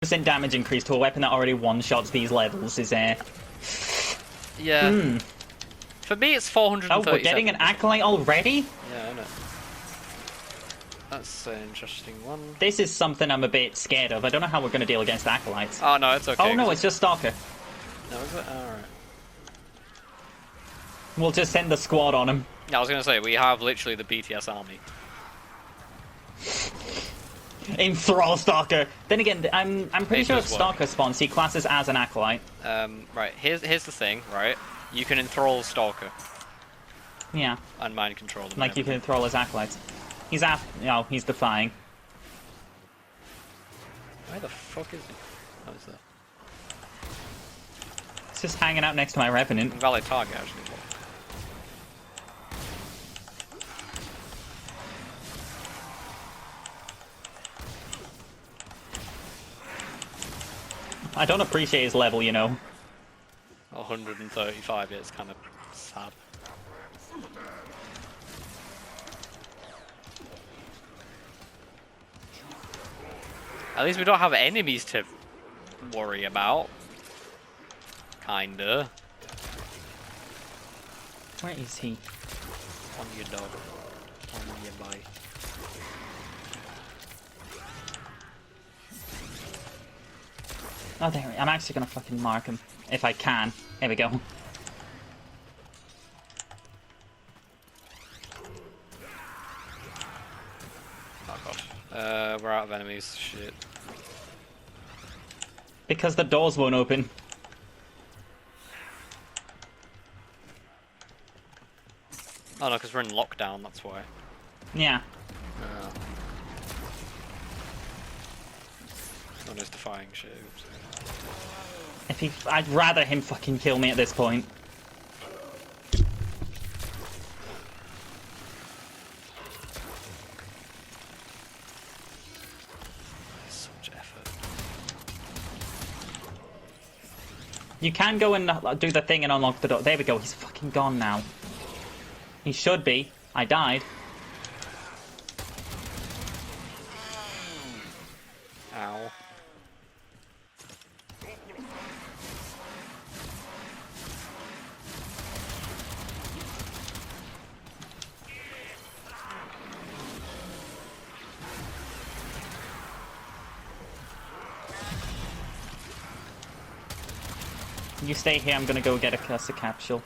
damage increase to a weapon that already one-shots these levels is Yeah. For me, it's 437. Oh, we're getting an Acolyte already? Yeah, I know. That's an interesting one. This is something I'm a bit scared of. I don't know how we're going to deal against Acolytes. Oh, no, it's okay. Oh, no, it's just Stalker. No, is it? Alright. We'll just send the squad on him. Yeah, I was going to say, we have literally the BTS army. Enthrall Stalker. Then again, I'm pretty sure if Stalker spawns, he classes as an Acolyte. Right, here's the thing, right? You can enthrall Stalker. Yeah. And mind control them. Like you can enthrall his Acolytes. He's he's defying. Where the fuck is he? How is that? He's just hanging out next to my Revenant. Valid target, actually. I don't appreciate his level, you know. 135, yeah, it's kind of sad. At least we don't have enemies to worry about. Kinda. Where is he? On your dog. On your bike. Oh, there. I'm actually gonna fucking mark him if I can. There we go. Oh god. We're out of enemies. Shit. Because the doors won't open. Oh no, because we're in lockdown. That's why. Yeah. Oh, there's defying shit. Oops. I'd rather him fucking kill me at this point. Such effort. You can go and do the thing and unlock the door. There we go. He's fucking gone now. He should be. I died. Ow. You stay here. I'm gonna go get a cursor capsule.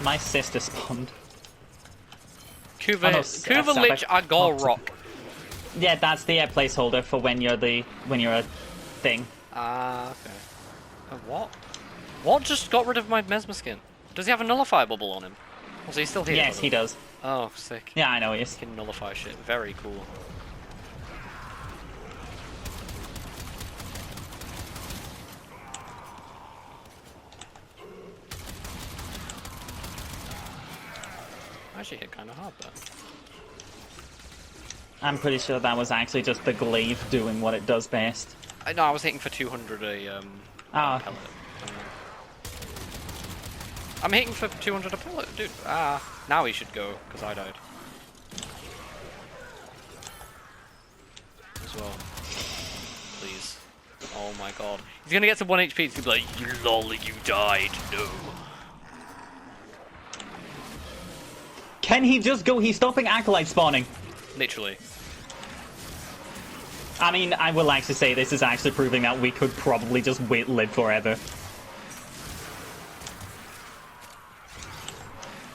My sister spawned. Kuva Lich Agor Rock. Yeah, that's the placeholder for when you're a thing. Ah, okay. What? What just got rid of my Mesmer skin? Does he have a nullify bubble on him? Or is he still here? Yes, he does. Oh, sick. Yeah, I know he is. He can nullify shit. Very cool. I actually hit kind of hard there. I'm pretty sure that was actually just the glaive doing what it does best. No, I was hitting for 200 a pellet. I'm hitting for 200 a pellet, dude. Ah, now he should go, because I died. As well. Please. Oh my god. He's gonna get to 1 HP, he's gonna be like, you lol, you died, no. Can he just go? He's stopping Acolyte spawning. Literally. I mean, I will actually say this is actually proving that we could probably just live forever.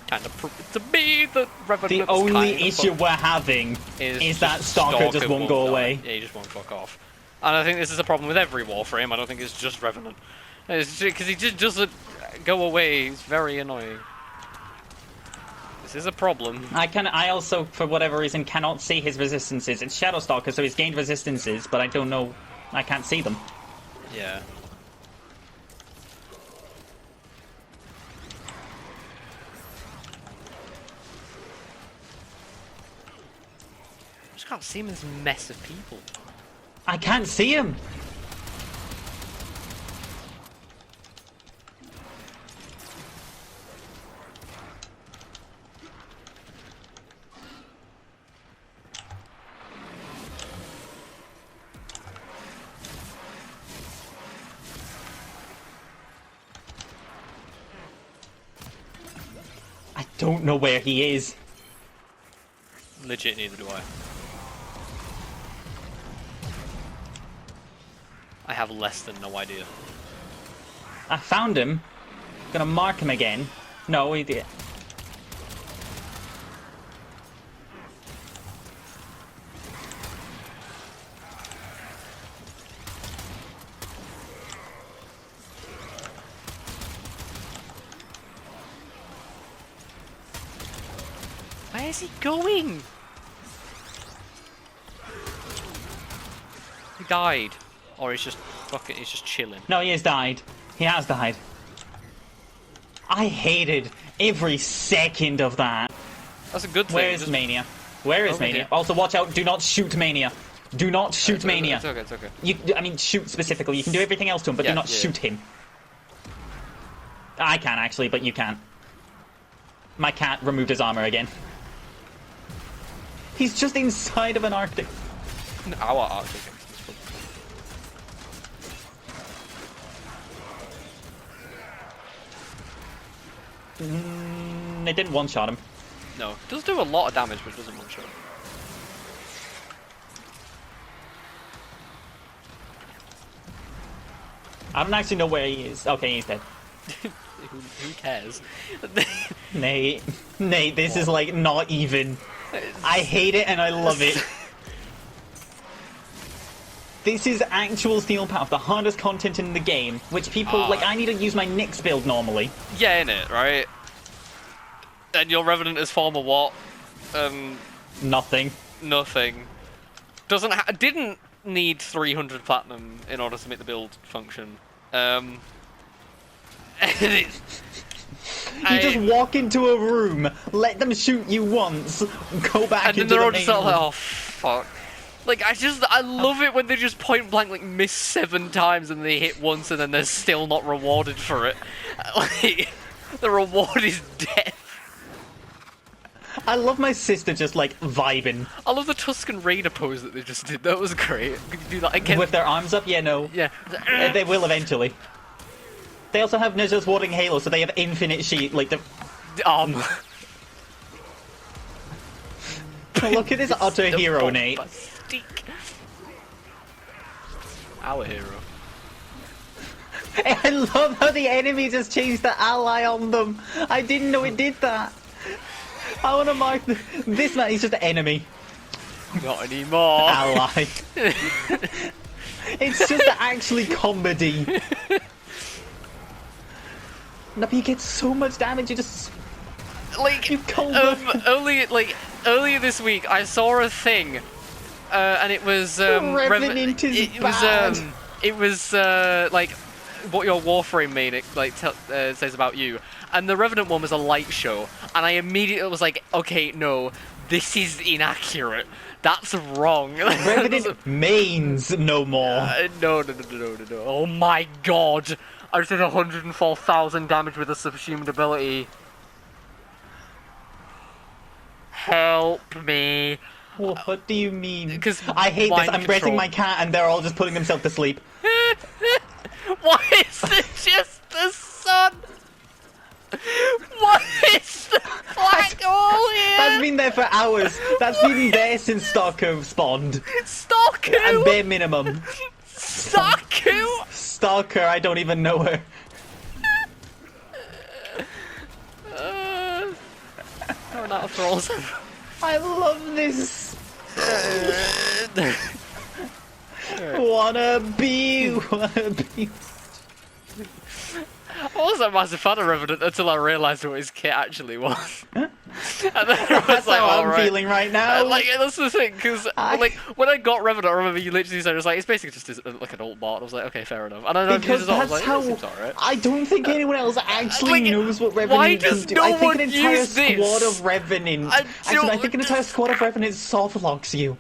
Kind of prove it to me that Revenant's the only issue we're having is that Stalker just won't go away. Yeah, he just won't fuck off. And I think this is a problem with every Warframe. I don't think it's just Revenant. It's because he just doesn't go away. It's very annoying. This is a problem. I also, for whatever reason, cannot see his resistances. It's Shadow Stalker, so he's gained resistances, but I don't know. I can't see them. Yeah. I just can't see him in this mess of people. I can't see him. don't know where he is. Legit, neither do I. I have less than no idea. I found him. Gonna mark him again. No, he did. Where is he going? He died. Or he's just fucking, he's just chilling. No, he has died. He has died. I hated every second of that. That's a good thing. Where is Mania? Where is Mania? Here. Also, watch out. Do not shoot Mania. Do not shoot Mania. It's okay, it's okay. I mean, shoot specifically. You can do everything else to him, but do not shoot him. I can, actually, but you can't. My cat removed his armor again. He's just inside of an Arctic. Our Arctic. It didn't one-shot him. No, it does do a lot of damage, but it doesn't one-shot. I don't actually know where he is. Okay, he's dead. Who cares? Nate, this is like not even. I hate it and I love it. This is actual Steel Path, the hardest content in the game, which people, like, I need to use my Nyx build normally. Yeah, innit, right? And your Revenant is former what? Nothing. Nothing. Didn't need 300 platinum in order to make the build function. And You just walk into a room, let them shoot you once, go back and then into they're the all main just like, room. oh, fuck. Like, I love it when they just point blank, like, miss 7 times and they hit once and then they're still not rewarded for it. Like, the reward is death. I love my sister just, like, vibing. I love the Tuscan Raider pose that they just did. That was great. Could you do that again? With their arms up? Yeah, no. Yeah. They will eventually. They also have Ninja's Warding Halo, so they have infinite sheet, like the... Look at this utter hero, Nate. Our hero. I love how the enemy just changed the ally on them. I didn't know it did that. I want to mark this man. He's just an enemy. Not anymore. Ally. It's just actually comedy. No, but you get so much damage. You just like you cold earlier this week I saw a thing, and it was Revenant is bad. It was like what your Warframe main says about you, and the Revenant one was a light show, and I immediately was like, okay, no, this is inaccurate. That's wrong. Revenant mains no more. No. Oh my god. I just did 104,000 damage with a subhuman ability. Help me. What do you mean? Because I hate this. I'm pressing my cat and they're all just putting themselves to sleep. Why is it just the sun? What is the black hole here? That's been there for hours. That's been there since Starco spawned. Starco? At bare minimum. Starco? Stalker, I don't even know her. Going out of thralls. I love this. Wanna be. I wasn't a massive fan of Revenant until I realised what his kit actually was. And then I was That's like, how I'm right. feeling right now. Like, that's the thing, because like when I got Revenant, I remember you literally said, it was like, it's basically just like an alt bot. I was like, okay, fair enough. And then I because used it, I was that's like, how. this seems alright. I don't think anyone else actually Like, knows what why Revenant does can do. no I think one an entire use this? squad of Revenant. Actually, I think an entire squad of Revenant softlocks you.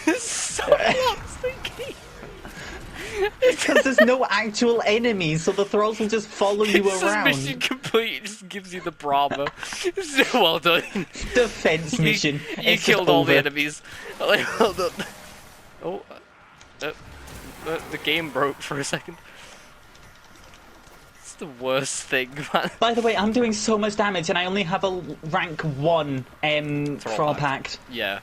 Softlocks the game. Because there's no actual enemies, so the thralls will just follow you around. Mission complete. It just gives you the Brahma. Well done. Defense mission. You killed all the enemies. Like, well done. Oh, the game broke for a second. It's the worst thing, man. By the way, I'm doing so much damage, and I only have a rank 1 Thrall Pact. Yeah.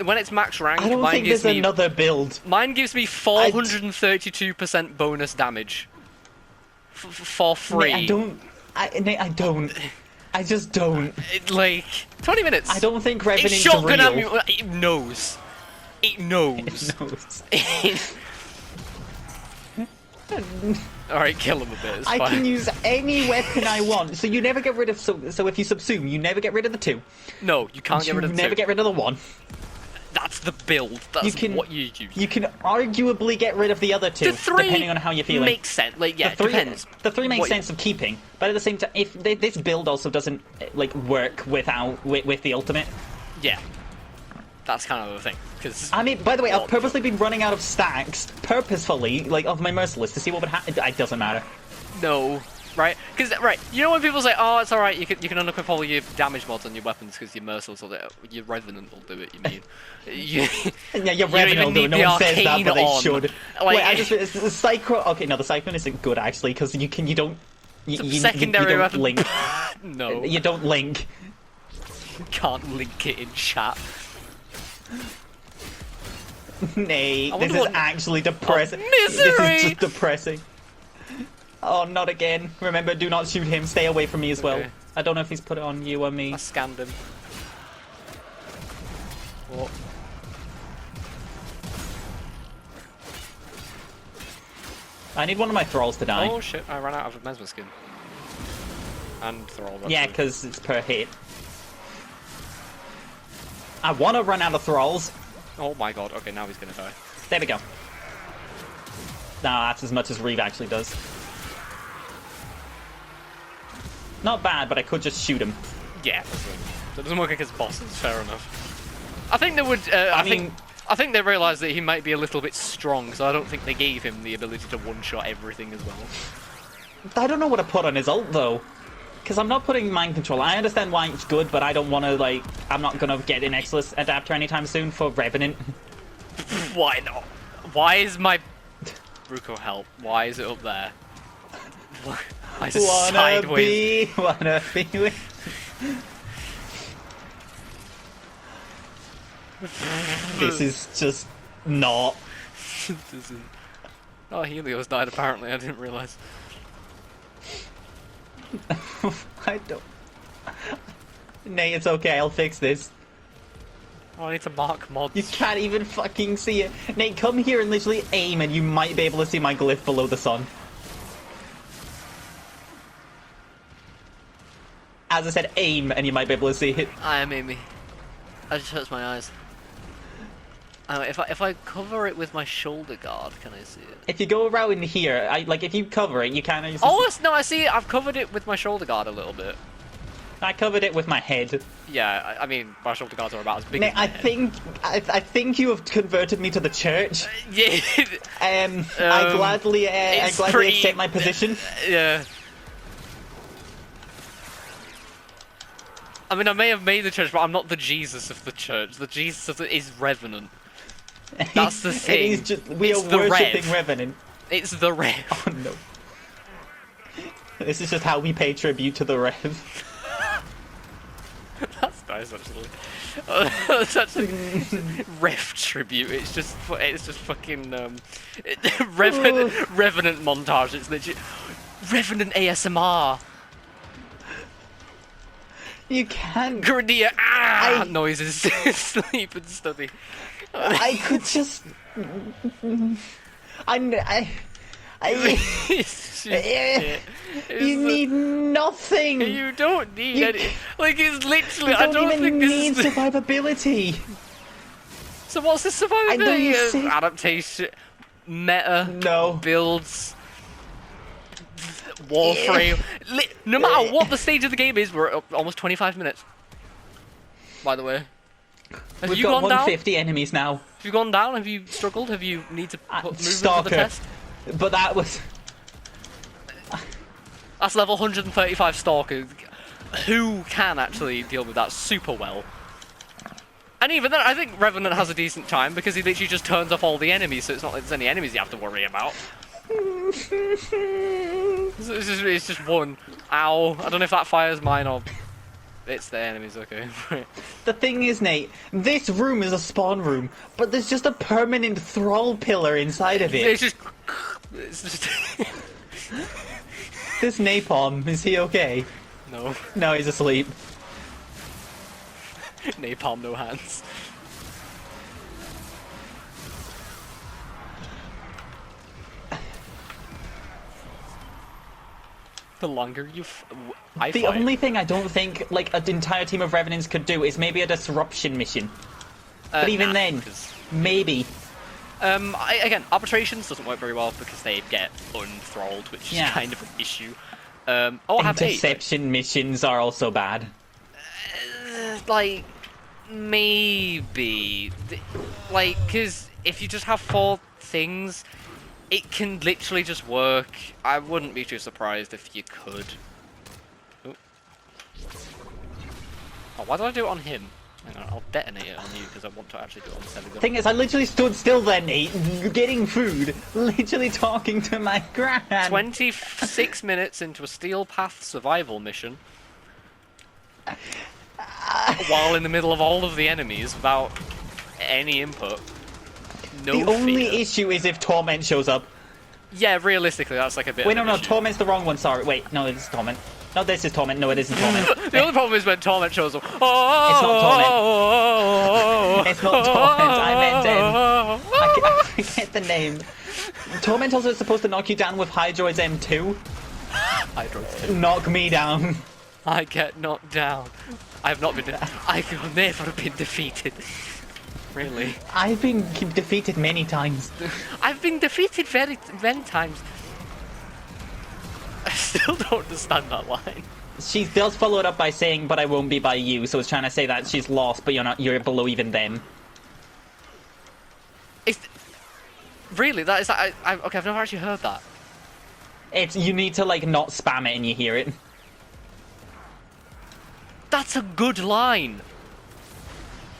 When it's max rank, I don't think there's another build. Mine gives me 432% bonus damage. For free. Nate, I don't. I just don't. Like, 20 minutes. I don't think Revenant's it's shotgun real. It knows. It knows. It knows. Alright, kill him a bit. It's I fine. can use any weapon I want. So you never get rid of. So if you subsume, you never get rid of the 2. No, you can't get rid of the 2. You never get rid of the 1. That's the build. That's what you use. You can arguably get rid of the other 2, the 3 depending on how you're feeling. Makes sense. Like, yeah, the 3, depends. The 3 makes sense of keeping, but at the same time, if this build also doesn't like work without with the ultimate. Yeah, that's kind of the thing. Because I mean, by the way, I've purposely been running out of stacks purposefully, like of my Merciless, to see what would happen. It doesn't matter. No. Right? Because, you know when people say, oh, it's alright, you can unequip all your damage mods on your weapons because you're merciless, or your Revenant will do it, you mean. Yeah, your Revenant will do it, no one says that, but they should. Like, wait, it's the Cyclone... Okay, no, the Cyclone isn't good, actually, because you don't... secondary you don't weapon. link. No. You don't link. You can't link it in chat. Nate, this is actually depressing. Oh, misery! This is just depressing. Oh, not again. Remember, do not shoot him. Stay away from me as well. Okay. I don't know if he's put it on you or me. I scanned him. What? I need one of my thralls to die. Oh shit, I ran out of Mesmer skin. And thrall. Yeah, because it's per hit. I want to run out of thralls. Oh my god, okay, now he's gonna die. There we go. No, that's as much as Reeve actually does. Not bad, but I could just shoot him. Yeah, that's right. So it doesn't work against bosses, fair enough. I think they would, I think they realised that he might be a little bit strong, so I don't think they gave him the ability to one-shot everything as well. I don't know what to put on his ult, though. Because I'm not putting mind control. I understand why it's good, but I don't want to, like... I'm not going to get an Exilus adapter anytime soon for Revenant. Why not? Why is my... Ruko, help. Why is it up there? Why is it sideways? Wanna be with... This is just not... This is... Oh, Helios died apparently, I didn't realise. I don't... Nate, it's okay, I'll fix this. Oh, I need to mark mods. You can't even fucking see it. Nate, come here and literally aim and you might be able to see my glyph below the sun. As I said, aim and you might be able to see it. I am Amy. That just hurts my eyes. If I cover it with my shoulder guard, can I see it? If you go around here, if you cover it, you kind of... Oh, no, I see it. I've covered it with my shoulder guard a little bit. I covered it with my head. Yeah, I mean, my shoulder guards are about as big Nate, as my head. I think you have converted me to the church. Yeah. I gladly accept my position. Yeah. I mean, I may have made the church, but I'm not the Jesus of the church. The Jesus of the is Revenant. That's the thing. We are worshipping Revenant. It's the Rev. Oh no. This is just how we pay tribute to the Rev. That's nice, actually. That's actually Rev tribute. It's just fucking Revenant montage. It's legit Revenant ASMR. You can't. Grenadier noises. Sleep and study. I could just. You need nothing. You don't need any. Like, it's literally. I don't even need survivability. So what's the survivability? I Adaptation, meta, no builds, Warframe. No matter what the stage of the game is, we're at almost 25 minutes. By the way, we've got 150 enemies now. Have you gone down? Have you struggled? Have you need to move Stalker. into the test? But that was... That's level 135 Stalker. Who can actually deal with that super well? And even then, I think Revenant has a decent time because he literally just turns off all the enemies, so it's not like there's any enemies you have to worry about. It's just one. Ow. I don't know if that fires mine or it's the enemies, okay. The thing is, Nate, this room is a spawn room, but there's just a permanent thrall pillar inside of it. It's just... This napalm, is he okay? No. No, he's asleep. Napalm, no hands. The longer you The only thing I don't think, like, an entire team of Revenants could do is maybe a disruption mission. But even then, maybe. Again, arbitrations doesn't work very well because they get unthralled, which is kind of an issue. I have interception missions are also bad. Like, maybe. Like, because if you just have 4 things, it can literally just work. I wouldn't be too surprised if you could. Oh, why did I do it on him? Hang on, I'll detonate it on you because I want to actually do it on Seven. Thing is, I literally stood still then, Nate, getting food, literally talking to my gran. 26 minutes into a Steel Path survival mission, while in the middle of all of the enemies without any input. No the only fear. issue is if Torment shows up. Yeah, realistically, that's like a bit. Wait, of no, an issue. Torment's the wrong one. Sorry. Wait, no, this is Torment. No, this is Torment. No, it isn't Torment. The only problem is when Torment shows up. It's not Torment. It's not Torment. I meant I forget the name. Torment also is supposed to knock you down with Hydroid's M2. Hydroid's 2. Knock me down. I get knocked down. I have not been. I have never been defeated. Really? I've been defeated many times. I've been defeated many times. I still don't understand that line. She does follow it up by saying, "But I won't be by you." So it's trying to say that she's lost, but you're not. You're below even them. It's really that is that. Okay, I've never actually heard that. It's you need to like not spam it and you hear it. That's a good line.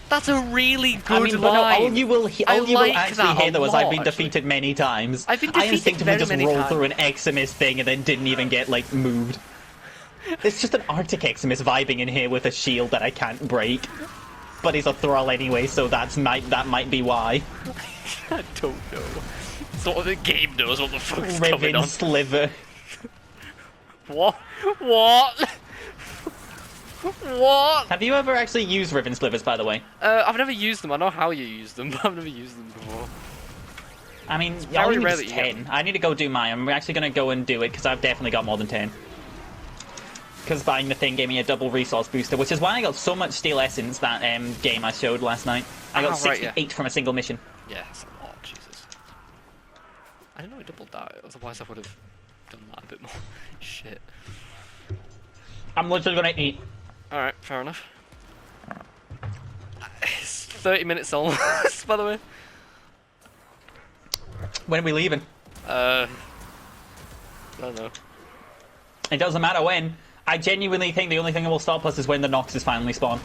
That's a really good I mean, line. No, all you will actually hear though is I've been actually. defeated many times. I've been I defeated instinctively just many rolled times. through an Eximus thing and then didn't even get like moved. It's just an Arctic Eximus vibing in here with a shield that I can't break. But he's a thrall anyway, so that might be why. I don't know. Sort of the game knows what the fuck's going Riven on. Sliver. What? What? What? Have you ever actually used Riven Slivers, by the way? I've never used them. I know how you use them, but I've never used them before. I mean, very I only rare need that you 10. I need to go do mine. I'm actually going to go and do it because I've definitely got more than 10. Because buying the thing gave me a double resource booster, which is why I got so much Steel Essence that game I showed last night. I got 68 from a single mission. Yeah, that's a lot, Jesus. I didn't know it double died, otherwise I would have done that a bit more. Shit. I'm literally going to eat. Alright, fair enough. It's 30 minutes almost, by the way. When are we leaving? I don't know. It doesn't matter when. I genuinely think the only thing that will stop us is when the Noxes finally spawn.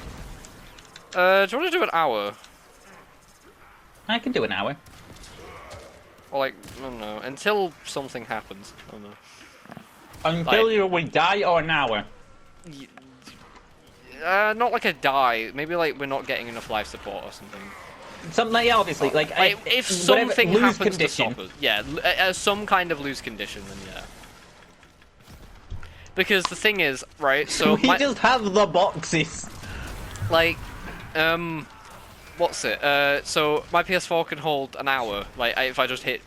Do you want to do an hour? I can do an hour. Or like, I don't know, until something happens. I don't know. Until we die or an hour? Not like a die. Maybe like we're not getting enough life support or something. Something like, yeah, obviously. Like if something lose happens condition. to stop us. Yeah, some kind of lose condition, then yeah. Because the thing is, right, so... we just have the boxes. Like, what's it? So my PS4 can hold an hour. Like, if I just hit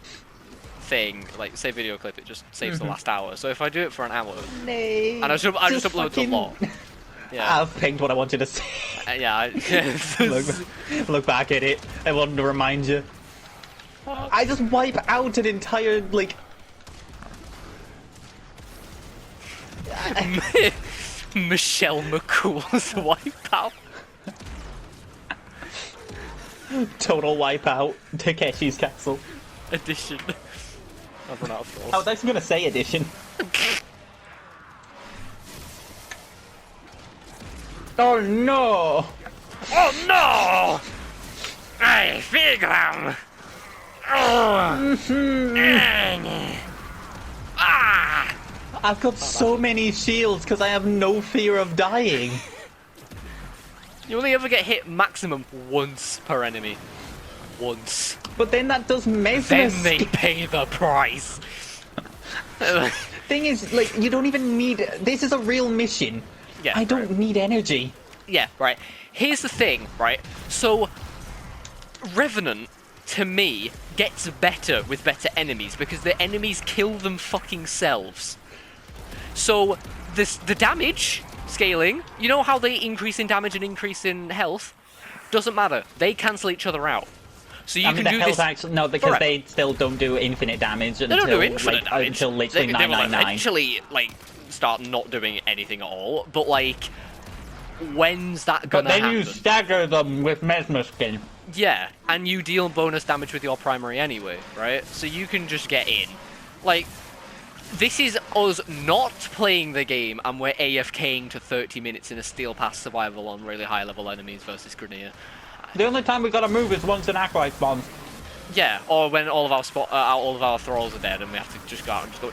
thing, like, say video clip, it just saves the last hour. So if I do it for an hour... Nay, and I just upload a lot. Yeah. I've picked what I wanted to say. Yeah. Look back at it. I wanted to remind you. I just wipe out an entire, like... Michelle McCool's Wipeout. Total wipeout. Takeshi's Castle. Edition. I've run out of thoughts. I was actually going to say edition. Oh no! Oh no! I feel them! Oh! I've got so many shields because I have no fear of dying. You only ever get hit maximum once per enemy. Once. But then that does mesmer. Then they pay the price. Thing is, like, you don't even need... This is a real mission. Yeah, I don't need energy. Yeah, right. Here's the thing, right? So, Revenant, to me, gets better with better enemies because the enemies kill them fucking selves. So, the damage scaling, you know how they increase in damage and increase in health? Doesn't matter. They cancel each other out. So you can do this. Actually, no, because they still don't do infinite damage until, they don't do infinite damage. Until literally they 999. will eventually, like, start not doing anything at all. But, like, when's that gonna happen? But then you stagger them with mesmer skin. Yeah, and you deal bonus damage with your primary anyway, right? So you can just get in. Like, this is us not playing the game and we're AFKing to 30 minutes in a Steel Pass survival on really high level enemies versus Grenier. The only time we gotta move is once an acolyte spawns. Yeah, or when all of our thralls are dead and we have to just go out and just go...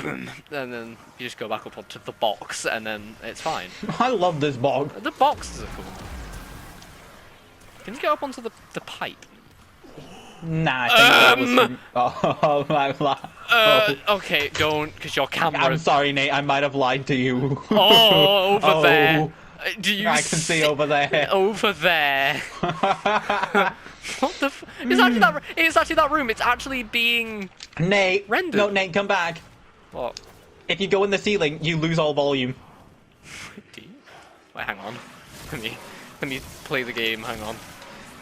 And then you just go back up onto the box and then it's fine. I love this box. The boxes are cool. Can you get up onto the pipe? Nah, I think that was... Oh, my God. Okay, don't, because your camera... I'm sorry, Nate, I might have lied to you. Oh, over there. Do you I can see over there. Over there. What the f... It's actually that room. It's actually being... Nate. rendered. No, Nate, come back. What? If you go in the ceiling, you lose all volume. Do you? Wait, hang on. Let me play the game, hang on.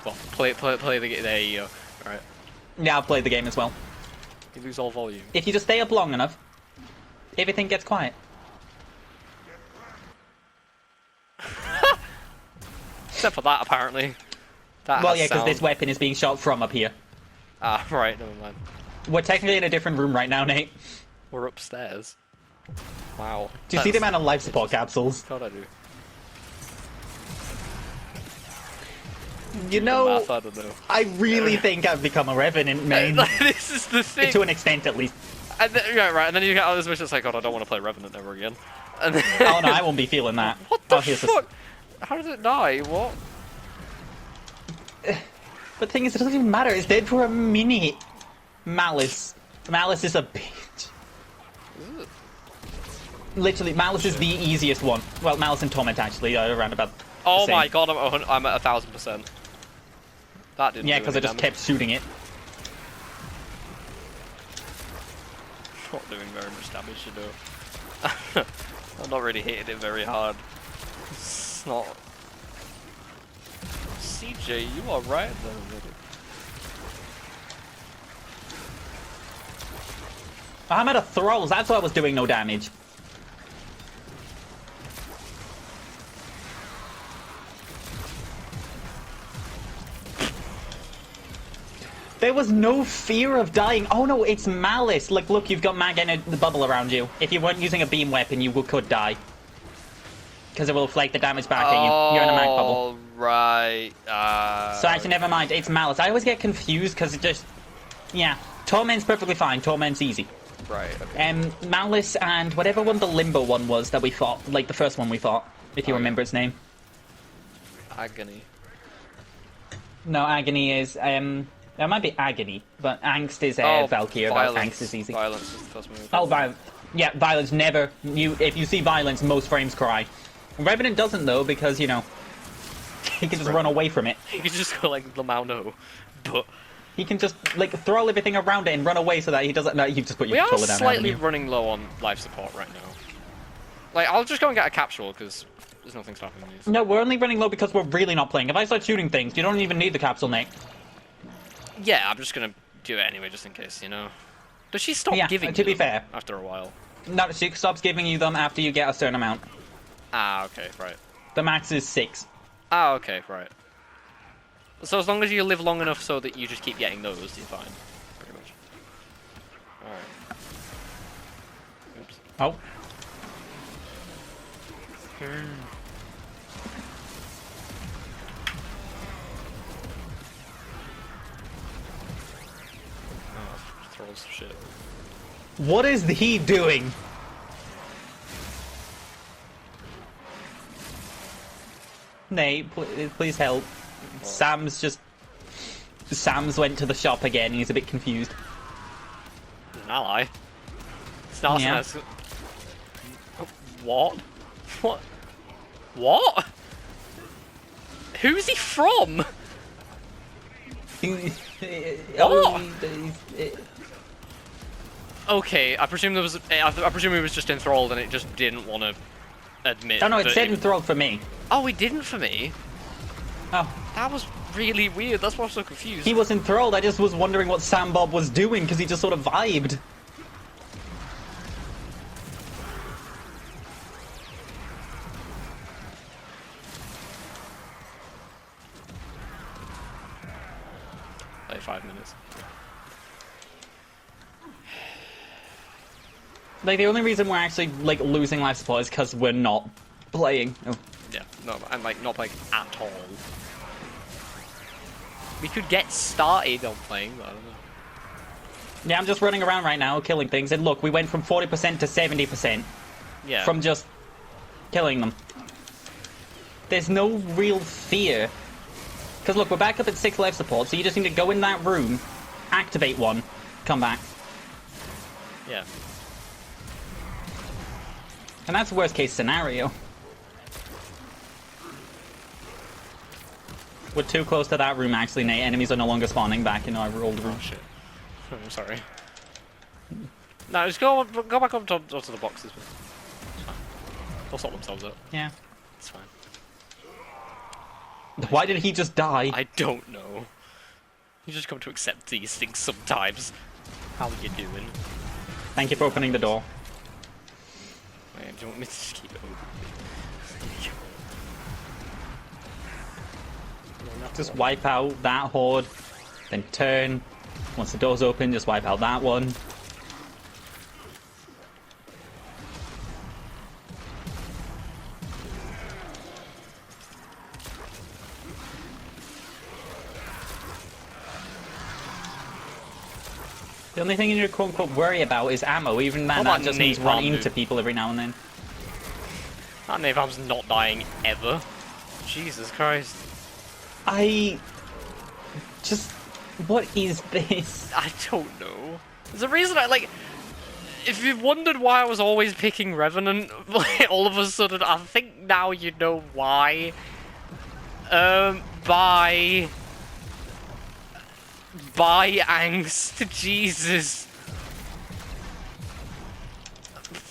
Well, play the game. There you go. Alright. Yeah, I'll play the game as well. You lose all volume. If you just stay up long enough, everything gets quiet. Except for that, apparently. That Well, yeah, because this weapon is being shot from up here. Ah, right, never mind. We're technically in a different room right now, Nate. We're upstairs. Wow. Do you see the amount of life support capsules? God, I do. You know, I don't know. I really think I've become a Revenant main. This is the thing. To an extent, at least. And then, yeah, right, and then you get all this mission, it's like, God, I don't want to play Revenant ever again. And then, Oh no, I won't be feeling that. What the fuck? How does it die? What? But the thing is, it doesn't even matter. It's dead for a minute. Malice. Malice is a bitch. Literally, Malice is the easiest one. Well, Malice and Torment actually are around about the Oh same. my God, I'm at 1000%. That didn't. Yeah, because because I just kept shooting it. Not doing very much damage, you know. I'm not really hitting it very hard. It's not. CJ, you are right there. I'm at a Thralls, that's why I was doing no damage. There was no fear of dying. Oh no, it's Malice. Like, look, you've got mag in the bubble around you. If you weren't using a beam weapon, you could die. Because it will flake the damage back at you. You're in a mag bubble. Right. So actually, never mind. It's Malice. I always get confused because it just... Yeah. Torment's perfectly fine. Torment's easy. Right, okay. Malice and whatever one the Limbo one was that we fought. Like, the first one we fought. If you remember its name. Agony. No, Agony is... There might be Agony, but Angst is Valkyrie. Angst is easy. Violence is the first move. Oh, Violence. Yeah, Violence never... If you see Violence, most frames cry. Revenant doesn't, though, because, you know... He can just run away from it. He can just go like Lamauno, but... He can just, like, throw everything around it and run away so that he doesn't... No, you just put your controller down. We are slightly running low on life support right now. Like, I'll just go and get a capsule, because there's nothing stopping these. No, we're only running low because we're really not playing. If I start shooting things, you don't even need the capsule, Nate. Yeah, I'm just gonna do it anyway, just in case, you know. Does she stop giving to you be them fair. after a while? No, she stops giving you them after you get a certain amount. Ah, okay, right. The max is 6. Ah, okay, right. So as long as you live long enough so that you just keep getting those, you're fine. Pretty much. Alright. Oops. Oh. Oh, throws shit. What is he doing? Nate, please help. Sam's went to the shop again. He's a bit confused. An ally. Starts yeah. as... What? What? What? Who's he from? Okay, I presume there was. I presume he was just enthralled and it just didn't want to admit. Oh no, it said enthralled for me. Oh, he didn't for me. Oh, that was really weird. That's why I'm so confused. He was enthralled. I just was wondering what Sam Bob was doing because he just sort of vibed. Like 5 minutes. Like, the only reason we're actually, like, losing life support is because we're not playing. Oh. Yeah, no, and, like, not playing at all. We could get started on playing, but I don't know. Yeah, I'm just running around right now, killing things, and look, we went from 40% to 70%. Yeah. From just killing them. There's no real fear. Because look, we're back up at 6 life support, so you just need to go in that room, activate one, come back. Yeah. And that's the worst case scenario. We're too close to that room, actually, Nate. Enemies are no longer spawning back in our old room. Oh, shit. I'm sorry. No, just go back up to the boxes. It's fine. They'll sort themselves out. Yeah. It's fine. Why did he just die? I don't know. You just come to accept these things sometimes. How are you doing? Thank you for opening the door. Do you want me to just keep it open? Just wipe out that horde, then turn. Once the door's open, just wipe out that one. The only thing you need to quote-unquote worry about is ammo. Even then, that just means running into people every now and then. That napalm's not dying ever. Jesus Christ. What is this? I don't know. There's a reason if you've wondered why I was always picking Revenant, all of a sudden, I think now you know why. Bye Angst, Jesus.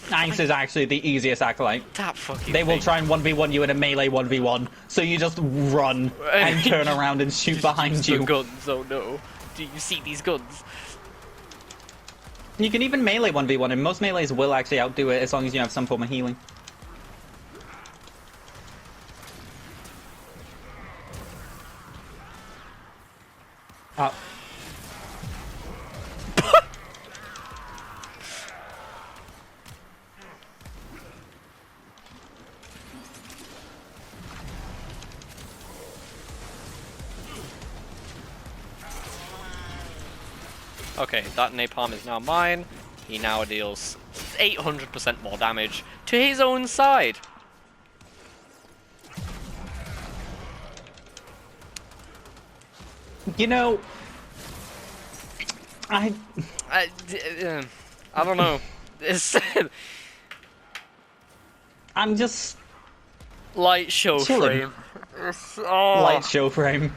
Angst is actually the easiest acolyte. That fucking They will try and 1v1 you in a melee 1v1, so you just run and turn around and shoot behind you. Guns, oh no. Do you see these guns? You can even melee 1v1, and most melees will actually outdo it as long as you have some form of healing. Okay, that napalm is now mine. He now deals 800% more damage to his own side. You know, I don't know. I'm just light show chilling. frame. Oh. Light show frame.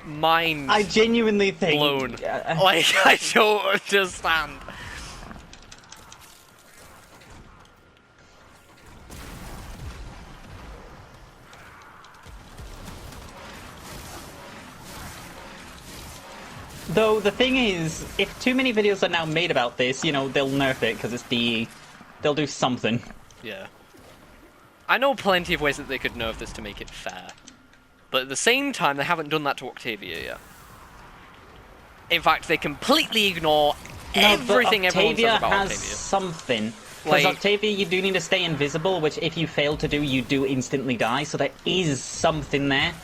Mind I genuinely think blown. Like, I don't understand. Though the thing is, if too many videos are now made about this, you know, they'll nerf it because it's DE. They'll do something. Yeah. I know plenty of ways that they could nerf this to make it fair. But at the same time, they haven't done that to Octavia yet. In fact, they completely ignore everything everyone says about Octavia. Octavia has something. Because Octavia, you do need to stay invisible, which if you fail to do, you do instantly die. So there is something there.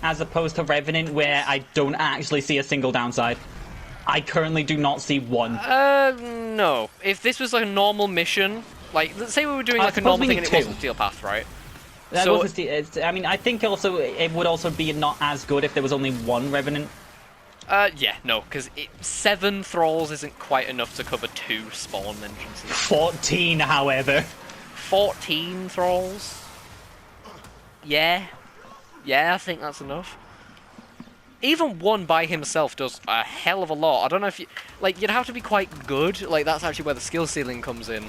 As opposed to Revenant, where I don't actually see a single downside. I currently do not see one. No. If this was like a normal mission, like, let's say we were doing like a normal thing and it wasn't Steel Path, right? That so, I mean, I think also it would also be not as good if there was only one Revenant. Yeah, no, because 7 thralls isn't quite enough to cover 2 spawn entrances. 14, however. 14 thralls? Yeah. Yeah, I think that's enough. Even one by himself does a hell of a lot. I don't know if you... Like, you'd have to be quite good. Like, that's actually where the skill ceiling comes in.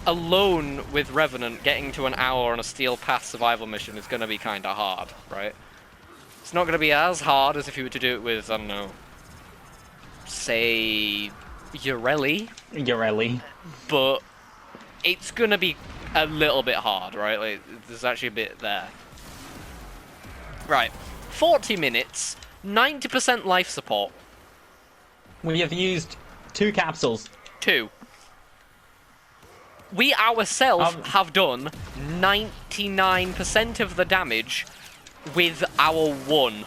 Alone with Revenant, getting to an hour on a Steel Path survival mission is going to be kind of hard, right? It's not going to be as hard as if you were to do it with, I don't know, say, Urelli. But it's going to be a little bit hard, right? Like, there's actually a bit there. Right. 40 minutes, 90% life support. We have used 2 capsules. 2. We ourselves have done 99% of the damage with our 1.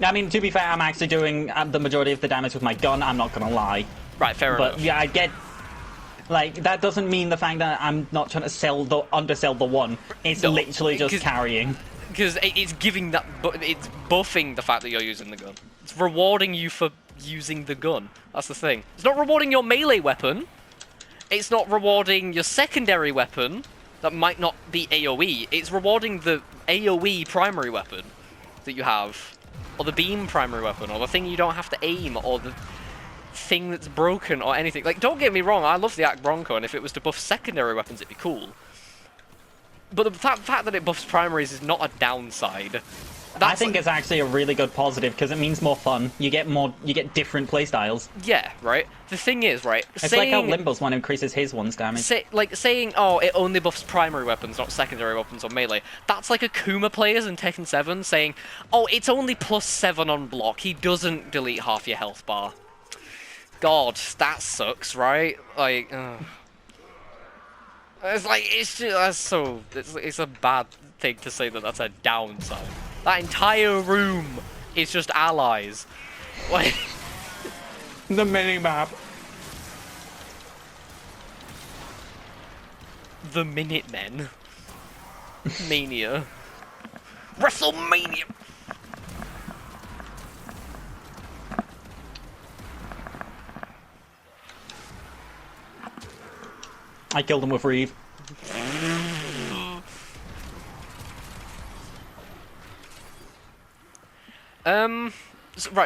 I mean, to be fair, I'm actually doing the majority of the damage with my gun, I'm not gonna lie. Right, fair enough. But yeah, I get... Like, that doesn't mean the fact that I'm not trying to undersell the 1. It's literally just carrying. Because it's giving that... It's buffing the fact that you're using the gun. It's rewarding you for using the gun. That's the thing. It's not rewarding your melee weapon. It's not rewarding your secondary weapon that might not be AoE. It's rewarding the AoE primary weapon that you have, or the beam primary weapon, or the thing you don't have to aim, or the thing that's broken, or anything. Like, don't get me wrong, I love the RANKO, and if it was to buff secondary weapons, it'd be cool. But the fact that it buffs primaries is not a downside. I think it's actually a really good positive because it means more fun. You get different playstyles. Yeah, right. The thing is, right. It's like how Limbo's one increases his one's damage. Saying, oh, it only buffs primary weapons, not secondary weapons or melee. That's like Akuma players in Tekken 7 saying, oh, it's only +7 on block. He doesn't delete half your health bar. God, that sucks, right? Like, it's like it's a bad thing to say that that's a downside. That entire room is just allies. Like the mini-map. The Minutemen. Mania. WrestleMania! I killed him with Reeve.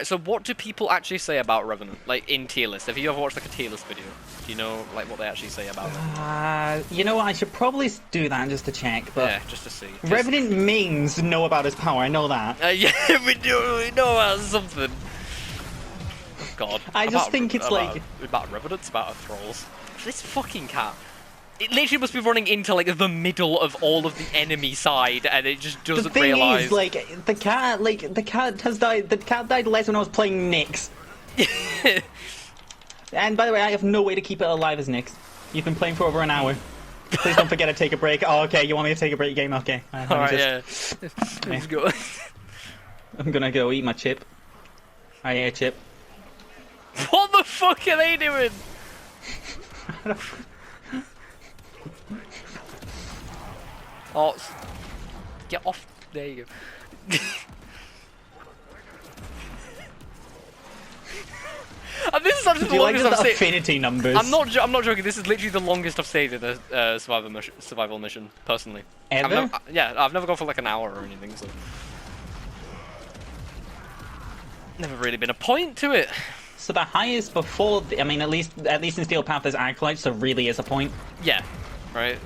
So what do people actually say about Revenant? Like, in tier list? Have you ever watched, like, a tier list video? Do you know, like, what they actually say about it? You know what? I should probably do that just to check, but... Yeah, just to see. Revenant mains know about his power, I know that. Yeah, we know about something. Oh, God. I just think it's like... About Revenants, about Thralls. This fucking cat. It literally must be running into, like, the middle of all of the enemy side, and it just doesn't realise. The thing is, like, the cat has died. The cat died less when I was playing Nyx. And by the way, I have no way to keep it alive as Nyx. You've been playing for over an hour. Please don't forget to take a break. Oh, okay, you want me to take a break game? Okay. Alright, yeah. Let's go. I'm gonna go eat my chip. I ate a chip. What the fuck are they doing? Oh, get off! There you go. And this is actually the longest I've stayed. Affinity numbers. I'm not joking. This is literally the longest I've stayed in a survival mission, personally. Ever? I've never gone for like an hour or anything. So never really been a point to it. So the highest before, I mean, at least in Steel Path, there's Acolytes, so really is a point. Yeah. Right,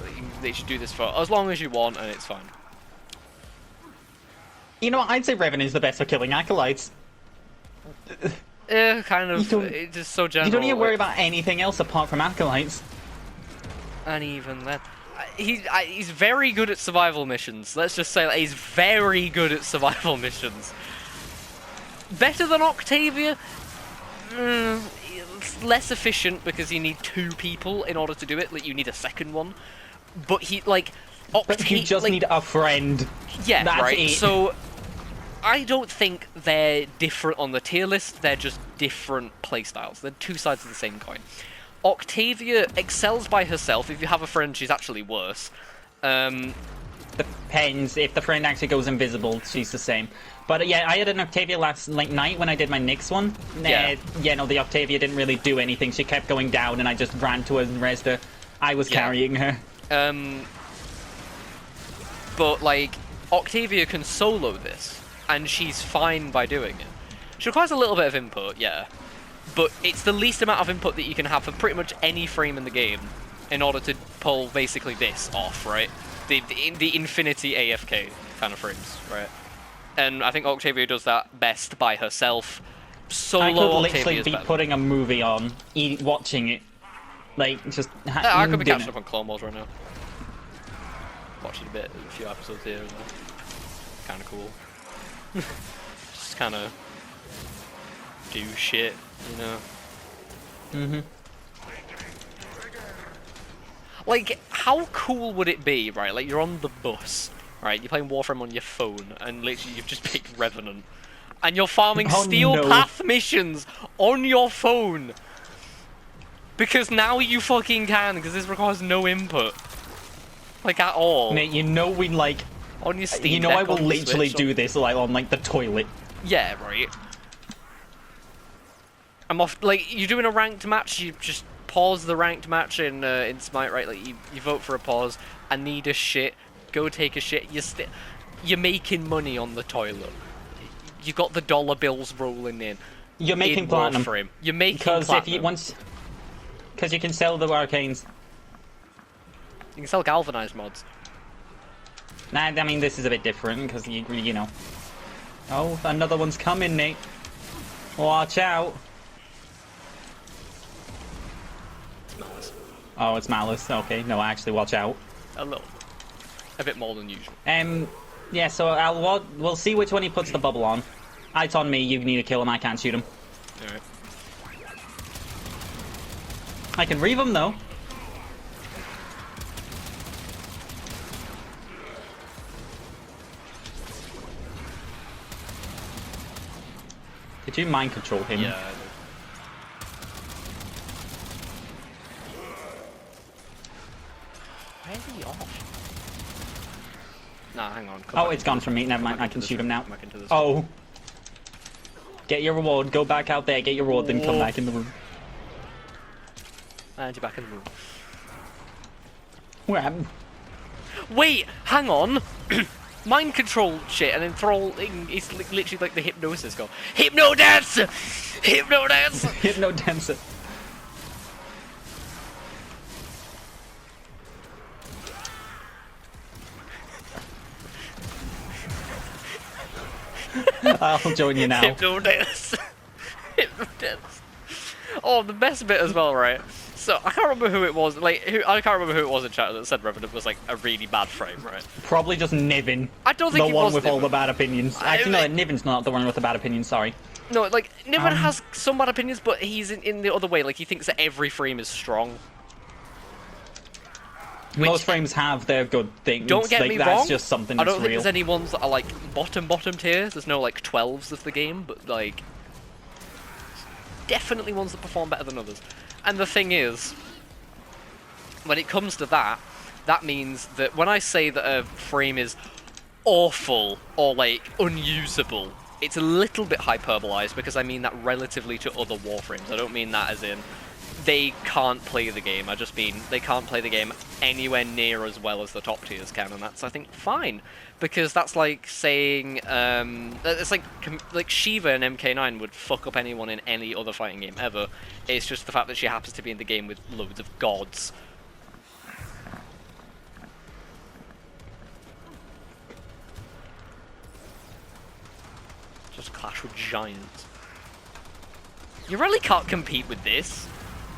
they should do this for as long as you want, and it's fine. You know what? I'd say Revenant is the best for killing Acolytes. Kind of. It's just so general. You don't need to worry about anything else apart from Acolytes. And even then, he's very good at survival missions. Let's just say that he's very good at survival missions. Better than Octavia. Less efficient because you need 2 people in order to do it. Like, you need a second one. But he, like, But you just need a friend. Yeah, That's right. it. So I don't think they're different on the tier list, they're just different playstyles. They're two sides of the same coin. Octavia excels by herself. If you have a friend, she's actually worse. Depends. If the friend actually goes invisible, she's the same. But yeah, I had an Octavia last night when I did my Nyx one. Yeah. No, the Octavia didn't really do anything. She kept going down, and I just ran to her and rezzed her. I was carrying her. But, like, Octavia can solo this, and she's fine by doing it. She requires a little bit of input, yeah. But it's the least amount of input that you can have for pretty much any frame in the game in order to pull basically this off, right? The infinity AFK kind of frames, right? And I think Octavia does that best by herself. Solo I could literally Octavia's be better. putting a movie on, watching it. Like, just... I could be catching up on Clone Wars right now. Watching a few episodes here and there. Kind of cool. Just kind of do shit, you know? Mm-hmm. Like, how cool would it be, right? Like, you're on the bus, right? You're playing Warframe on your phone, and literally you've just picked Revenant. And you're farming Steel Path missions on your phone! Because now you fucking can, because this requires no input. Like, at all. Mate, you know we, like... On your Steam You know Deck, I will on literally Switch, do this, like, on, like, the toilet. Yeah, right. I'm off... Like, you're doing a ranked match, you just pause the ranked match in Smite, right? Like, you vote for a pause, I need a shit, go take a shit, you're making money on the toilet. You got the dollar bills rolling in. You're making platinum. Warframe. You're making platinum. Because you can sell the arcanes. You can sell galvanized mods. Nah, I mean, this is a bit different, because you know. Oh, another one's coming, Nate. Watch out. It's Malice. Oh, it's Malice. Okay, no, actually, watch out. A little. A bit more than usual. Yeah, so we'll see which one he puts the bubble on. It's on me, you need to kill him, I can't shoot him. Alright. I can reave him, though. Did you mind control him? Yeah, I did. Where's he off? Nah, hang on. Oh, it's gone from me. Never mind, I can shoot him now. Oh. Get your reward, go back out there, get your reward, then come back in the room. And you're back in the room. Where am Wait, hang on! Mind control shit and enthralling is literally like the hypnosis go. Hypno dance! Hypno dance! Hypno dancer. I'll join you now. Hypno dance. Hypno dance. Oh, the best bit as well, right? So I can't remember who it was. I can't remember who it was in chat that said Revenant was like a really bad frame, right? Probably just Niven. I don't think the one with all the bad opinions. Actually, no, Niven's not the one with the bad opinions. Sorry. No, like Niven has some bad opinions, but he's in the other way. Like he thinks that every frame is strong. Most frames have their good things. Don't get me wrong. That's just something that's I don't think real. there's any ones that are like bottom tier. There's no like 12s of the game, but like definitely ones that perform better than others. And the thing is, when it comes to that, that means that when I say that a frame is awful or like unusable, it's a little bit hyperbolized because I mean that relatively to other Warframes. I don't mean that as in they can't play the game. I just mean they can't play the game anywhere near as well as the top tiers can, and that's, I think, fine. Because that's like saying, it's like Shiva in MK9 would fuck up anyone in any other fighting game ever. It's just the fact that she happens to be in the game with loads of gods. Just clash with giants. You really can't compete with this.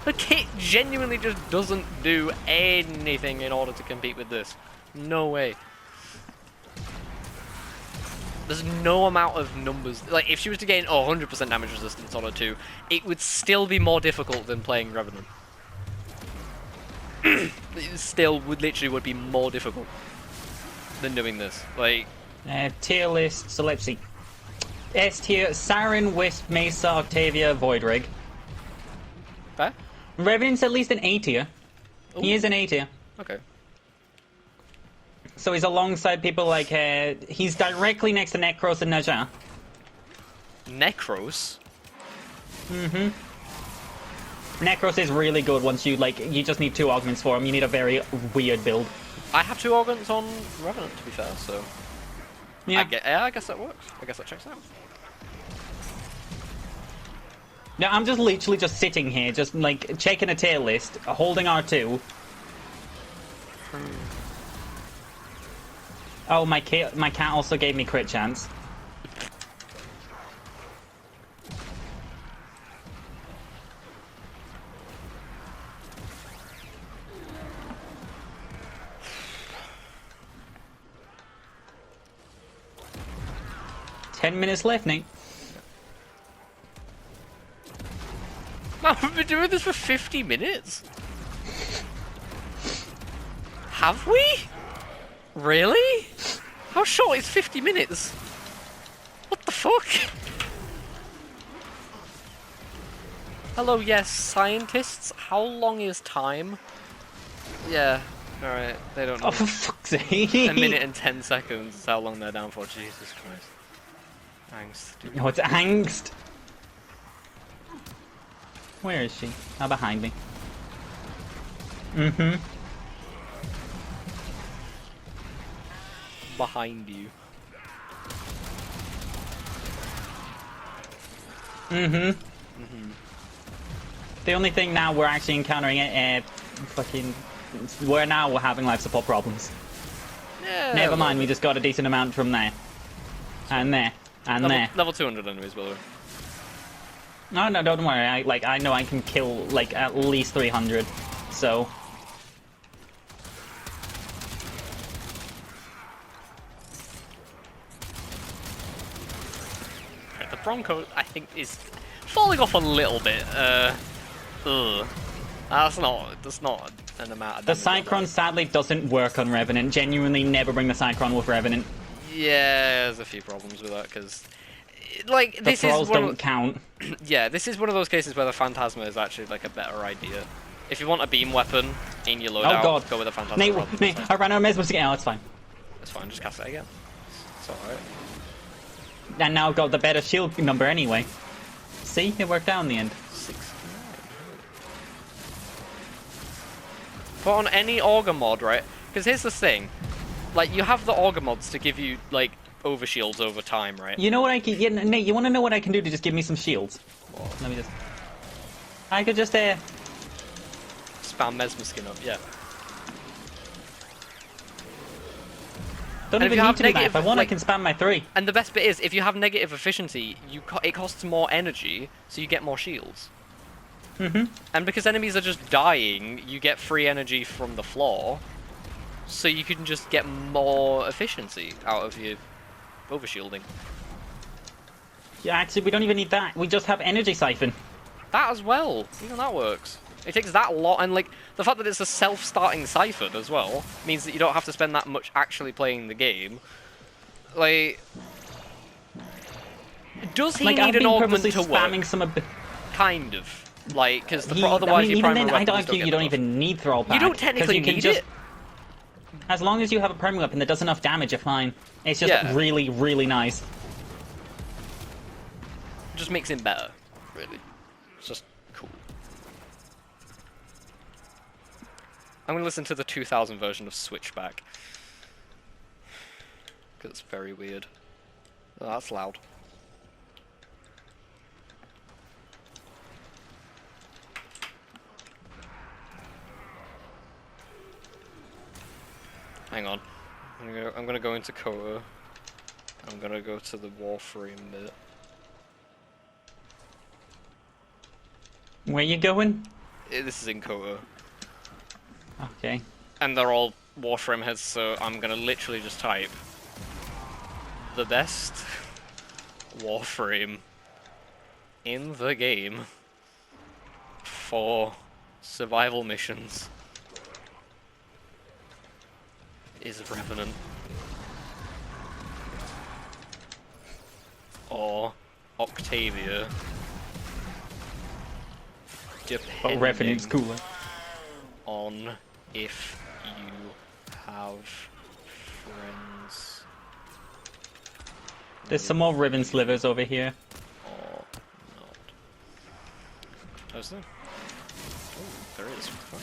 The kit genuinely just doesn't do anything in order to compete with this. No way. There's no amount of numbers. Like, if she was to gain 100% damage resistance on her 2, it would still be more difficult than playing Revenant. It still literally be more difficult than doing this. Like, tier list, so let's see. S tier, Siren, Wisp, Mesa, Octavia, Voidrig. Fair? Revenant's at least an A tier. He is an A tier. Okay. So he's alongside people like, he's directly next to Necros and Naja. Necros? Mm-hmm. Necros is really good once you, like, you just need 2 augments for him. You need a very weird build. I have 2 augments on Revenant, to be fair, so... Yeah. I guess that works. I guess that checks out. Now, I'm just literally just sitting here, just, like, checking a tail list, holding R2. Oh, my cat also gave me crit chance. Minutes left, Nate. Man, we've been doing this for 50 minutes? Have we? Really? How short is 50 minutes? What the fuck? Hello, yes, scientists. How long is time? Yeah, alright, they don't know. Oh, for fuck's sake. A minute and 10 seconds is how long they're down for. Jesus Christ. Angst. Dude. Oh, it's angst. Where is she? Oh, behind me. Mm-hmm. Behind you. Mm-hmm. Mm-hmm. The only thing now we're actually encountering it, we're having life support problems. Yeah. Never mind, we just got a decent amount from there. And there. And there. Level 200 enemies, by the way. No, don't worry. I know I can kill, like, at least 300. So... The Bronco, I think, is falling off a little bit. That's not an amount of The damage. Cyclone sadly doesn't work on Revenant. Genuinely never bring the Cyclone with Revenant. Yeah, there's a few problems with that, because... Like, this is don't count. Yeah, this is one of those cases where the Phantasma is actually, like, a better idea. If you want a beam weapon in your loadout, go with a Phantasma. Nate, I ran out of Mesmer's again. Oh, it's fine. It's fine, just cast it again. It's alright. And now I've got the better shield number anyway. See? It worked out in the end. 69. But on any Augur mod, right? Because here's the thing. Like, you have the Augur mods to give you, like, overshields over time, right? You know what I can... Yeah, Nate, you want to know what I can do to just give me some shields? What? Let me just... I could just, Spam Mesmer skin up, yeah. Don't even need to do that. If I want, I can spam my 3. And the best bit is, if you have negative efficiency, it costs more energy, so you get more shields. Mm-hmm. And because enemies are just dying, you get free energy from the floor, so you can just get more efficiency out of your overshielding. Yeah, actually, we don't even need that. We just have Energy Siphon. That as well. Even that works. It takes that lot, and like the fact that it's a self-starting siphon as well means that you don't have to spend that much actually playing the game. Like, does he need an augment to work? Kind of, like, because otherwise your primary weapons I'd argue you don't even need Thrall Pack. You don't technically need it. As long as you have a primary weapon that does enough damage, you're fine. It's just really, really nice. It just makes him better, really. It's just cool. I'm going to listen to the 2000 version of Switchback. Because it's very weird. Oh, that's loud. Hang on. I'm gonna go into Khora. I'm gonna go to the Warframe bit. Where you going? This is in Khora. Okay. And they're all Warframe heads, so I'm gonna literally just type the best Warframe in the game for survival missions is Revenant. or Octavia. But Revenant's cooler. On if you have friends. There's some more ribbon slivers over here. Or not. Oh, is there? Oh, there is. What the fuck?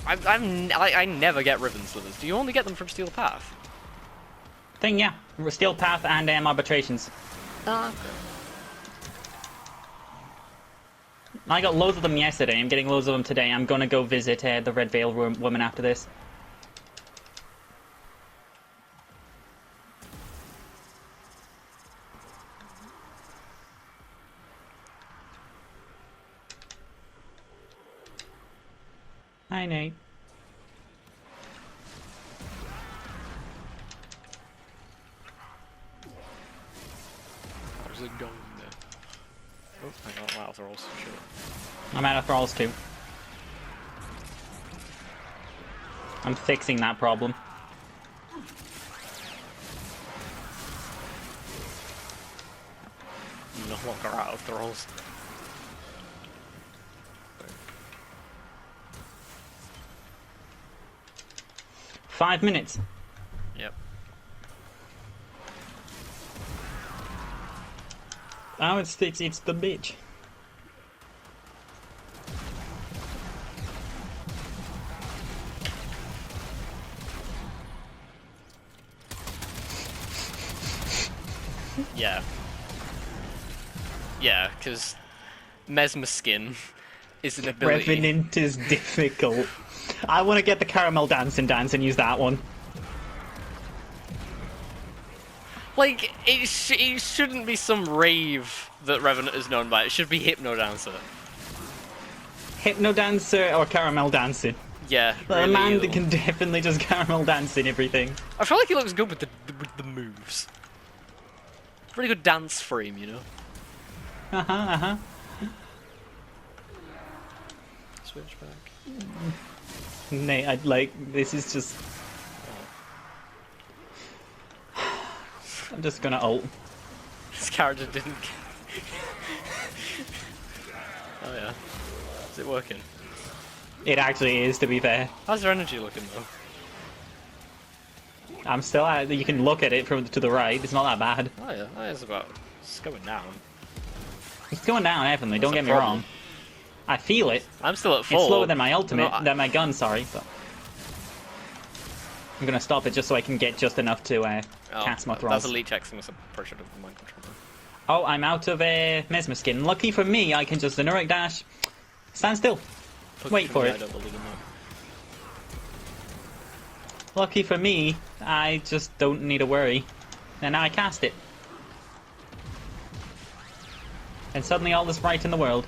I never get ribbon slivers. Do you only get them from Steel Path? Yeah. Steel Path and arbitrations. Ah, okay. I got loads of them yesterday. I'm getting loads of them today. I'm gonna go visit the Red Veil woman after this. Hi, Nate. How's it going there? Oh, I got out of thralls. Shit. I'm out of thralls too. I'm fixing that problem. No longer out of thralls. Five minutes. Yep. Oh, it's the bitch. Yeah. Yeah, because Mesmer Skin is an ability. Revenant is difficult. I want to get the caramel dance and use that one. Like, it shouldn't be some rave that Revenant is known by. It should be Hypno Dancer. Hypno Dancer or caramel dancing. Yeah, Like, really a man that ill. can definitely just caramel dance in everything. I feel like he looks good with the moves. Pretty good dance frame, you know. Switch back. Nate, I'd like, this is just... I'm just gonna ult. This character didn't. Oh yeah. Is it working? It actually is, to be fair. How's their energy looking though? I'm still at, you can look at it from to the right, it's not that bad. Oh yeah, it's going down. It's going down, definitely, don't That's get a me problem. wrong. I feel it. I'm still at full. It's slower than my ultimate, No, than my gun, sorry. But I'm gonna stop it just so I can get just enough to cast my thralls. That's a leech X and some pressure of the mind controller. Oh, I'm out of Mesmer Skin. Lucky for me, I can just Anuric Dash, stand still, wait for it. I don't believe in that. Lucky for me, I just don't need to worry. And now I cast it. And suddenly all is right in the world.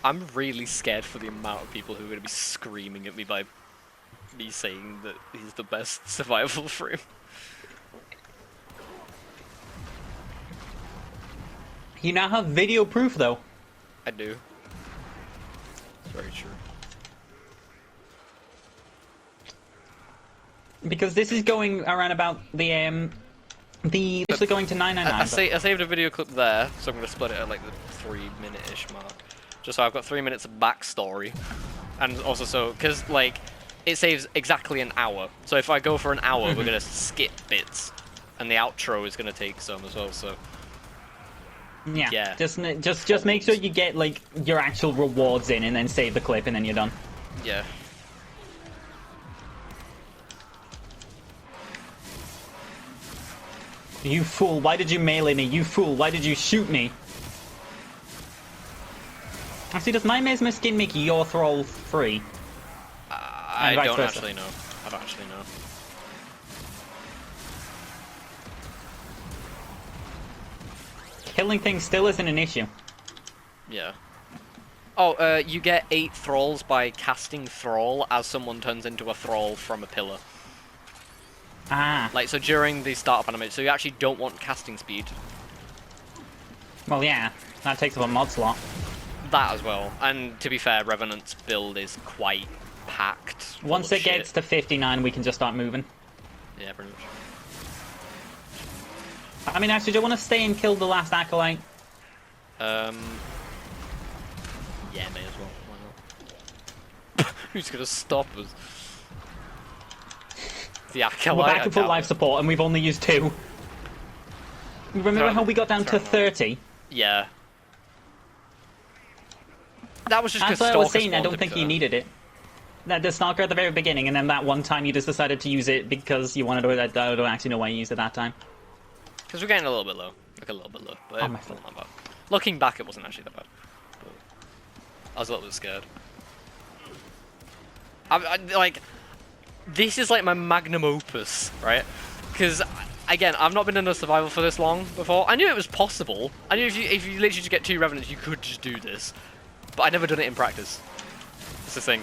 I'm really scared for the amount of people who are going to be screaming at me by me saying that he's the best survival frame. You now have video proof, though. I do. It's very true. Because this is going around about the actually going to 999. I saved a video clip there, so I'm going to split it at like the 3-minute-ish mark. Just so I've got 3 minutes of backstory. And also so, because like, it saves exactly an hour. So if I go for an hour, we're going to skip bits. And the outro is going to take some as well, so... Yeah. Just make sure you get like your actual rewards in, and then save the clip, and then you're done. Yeah. You fool! Why did you melee me? You fool! Why did you shoot me? Actually, does my Mesmer Skin make your thrall free? I don't actually know. I don't actually know. Killing things still isn't an issue. Yeah. Oh, you get 8 thralls by casting thrall as someone turns into a thrall from a pillar. Ah. Like, so during the startup animation, so you actually don't want casting speed. Well, yeah. That takes up a mod slot. That as well. And to be fair, Revenant's build is quite packed. Once it gets to 59, we can just start moving. Yeah, pretty much. I mean, actually, do you want to stay and kill the last Acolyte? Yeah, may as well. Why not? Who's gonna stop us? The Acolyte. We're back to full life support, and we've only used 2. Remember how we got down to 30? Yeah. That was just because That's what I was saying. I don't think you needed it. The Stalker at the very beginning, and then that one time you just decided to use it because you wanted to. I don't actually know why you used it that time. Because we're getting a little bit low. Like a little bit low. But Oh, it wasn't that bad. Looking back, it wasn't actually that bad. But I was a little bit scared. Like, this is like my magnum opus, right? Because, again, I've not been in a survival for this long before. I knew it was possible. I knew if you literally just get 2 Revenants, you could just do this. But I never done it in practice. It's the thing.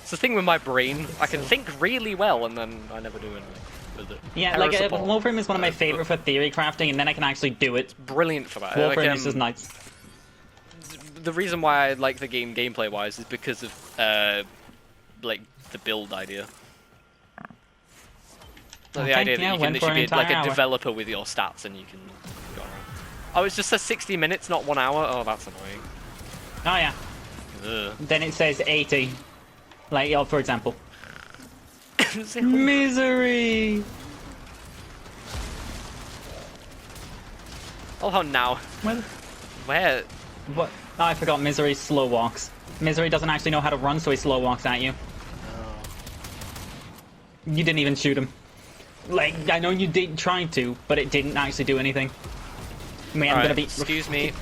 It's the thing with my brain. I can think really well, and then I never do anything with it. Yeah, like Wolfram is one of my favorite for theory crafting, and then I can actually do it. Brilliant for that. Wolfram like, is just nice. The reason why I like the game gameplay-wise is because of like the build idea. Like, the idea that you can literally be like a developer with your stats, and you can go around. Oh, it's just says 60 minutes, not 1 hour. Oh, that's annoying. Oh yeah. Ugh. Then it says 80. Like, for example. Misery! Oh, how now? Where? What? Oh, I forgot Misery slow walks. Misery doesn't actually know how to run, so he slow walks at you. Oh. You didn't even shoot him. Like, I know you did try to, but it didn't actually do anything. I mean, I'm gonna be... Excuse me.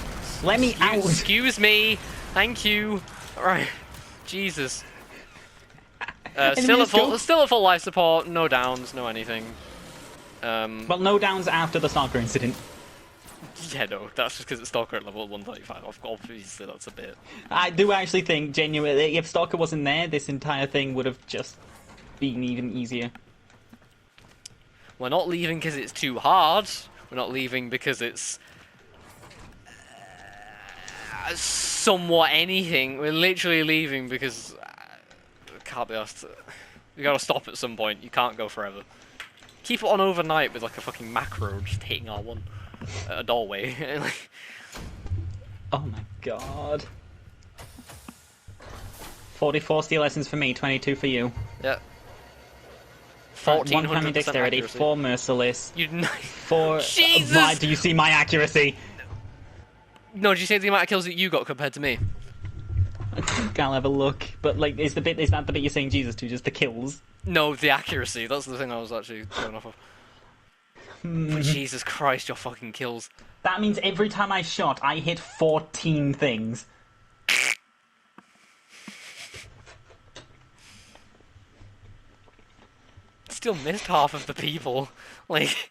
Let me out! Excuse me! Thank you! Alright. Jesus. Still at full life support, no downs, no anything. Well, no downs after the Stalker incident. Yeah, no, that's just because it's Stalker at level 135. Obviously, that's a bit... I do actually think, genuinely, if Stalker wasn't there, this entire thing would have just been even easier. We're not leaving because it's too hard. We're not leaving because it's... somewhat anything. We're literally leaving because... can't be asked. You gotta stop at some point. You can't go forever. Keep it on overnight with like a fucking macro just hitting R1 at a doorway. Oh my god. 44 steel lessons for me, 22 for you. Yeah. 1 hammy dexterity, accuracy. 4 merciless. You 4. Jesus! Do you see my accuracy? No, did you say the amount of kills that you got compared to me? I'll have a look. But like, is that the bit you're saying Jesus to? Just the kills? No, the accuracy. That's the thing I was actually going off of. But Jesus Christ, your fucking kills. That means every time I shot, I hit 14 things. Still missed half of the people. Like...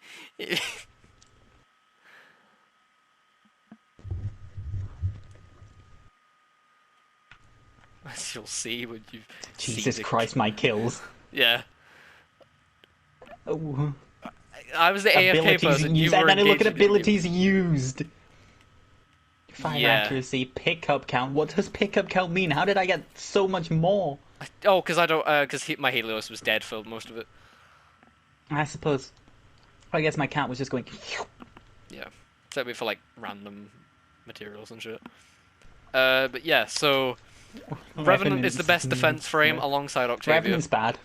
As you'll see when you... Jesus Christ, my kills. Yeah. Oh. I was the AFK person, you were and then I look at engaged abilities used. 5 Yeah. accuracy, pickup count. What does pickup count mean? How did I get so much more? Oh, because I don't... because my Helios was dead for most of it. I suppose. I guess my count was just going... Yeah. Except for, like, random materials and shit. But yeah, so... Revenant is the best defense frame alongside Octavia. Revenant's bad.